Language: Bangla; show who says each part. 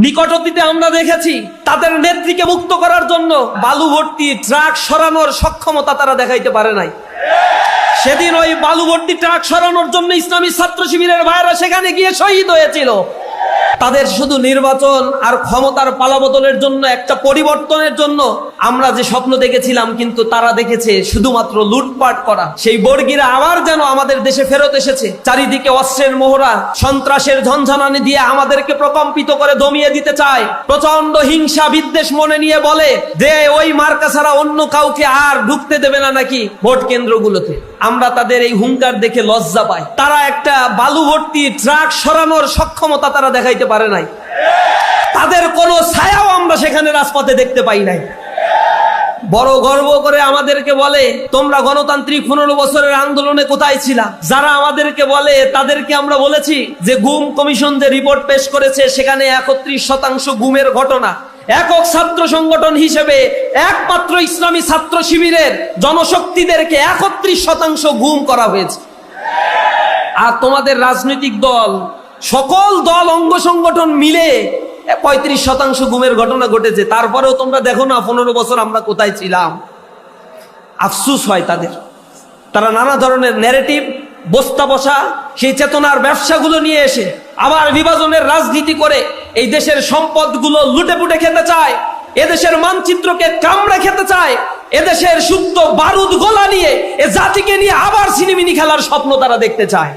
Speaker 1: নিকট অতীতে আমরা দেখেছি তাদের নেত্রীকে মুক্ত করার জন্য বালু ভর্তি ট্রাক সরানোর সক্ষমতা তারা দেখাইতে পারে নাই। সেদিন ওই বালু ভর্তি ট্রাক সরানোর জন্য ইসলামী ছাত্র শিবিরের ভাইরা সেখানে গিয়ে শহীদ হয়েছিল। তাদের শুধু নির্বাচন আর ক্ষমতার পালাবদলের জন্য, একটা পরিবর্তনের জন্য আমরা যে স্বপ্ন দেখেছিলাম, কিন্তু তারা দেখেছে শুধুমাত্র লুটপাট করা। সেই বর্গীরা আবার যেন আমাদের দেশে ফেরত এসেছে। চারিদিকে অস্ত্রের মোহরা, সন্ত্রাসের ঝনঝনানি দিয়ে আমাদেরকে প্রকম্পিত করে দমিয়ে দিতে চায়। প্রচন্ড হিংসা বিদ্বেষ মনে নিয়ে বলে যে ওই মার্কা ছাড়া অন্য কাউকে আর ঢুকতে দেবে না নাকি ভোট কেন্দ্রগুলোতে। আমরা তাদের এই হুঙ্কার দেখে লজ্জা পাই। তারা একটা বালু ভর্তি ট্রাক সরানোর সক্ষমতা তারা দেখাইতে পারে নাই। তাদের কোনো ছায়াও আমরা সেখানে রাজপথে দেখতে পাই নাই। বড় গর্ব করে আমাদেরকে বলে, তোমরা গণতান্ত্রিক 15 বছরের আন্দোলনে কোথায় ছিলা? যারা আমাদেরকে বলে তাদেরকে আমরা বলেছি যে গুম কমিশন যে রিপোর্ট পেশ করেছে সেখানে 31% গুমের ঘটনা। একক ছাত্র সংগঠন হিসেবে একমাত্র ইসলামী ছাত্র শিবিরের জনশক্তিদেরকে 31% গুম করা হয়েছে। আর তোমাদের রাজনৈতিক দল, সকল দল অঙ্গ সংগঠন মিলে 35% গুমের ঘটনা ঘটেছে। তারপরেও তোমরা দেখো না 15 বছর আমরা কোথায় ছিলাম। আফসুস হয় তাদের। তারা নানা ধরনের ন্যারেটিভ, বস্তা বসা, সেই চেতনার ব্যবসাগুলো নিয়ে এসে আবার বিভাজনের রাজনীতি করে এই দেশের সম্পদগুলো লুটে পুটে খেতে চায়। এদেশের মানচিত্রকে কামড়ে খেতে চায়। এদেশের সুপ্ত বারুদ গোলা নিয়ে এ জাতিকে নিয়ে আবার সিনেমিনি খেলার স্বপ্ন তারা দেখতে চায়।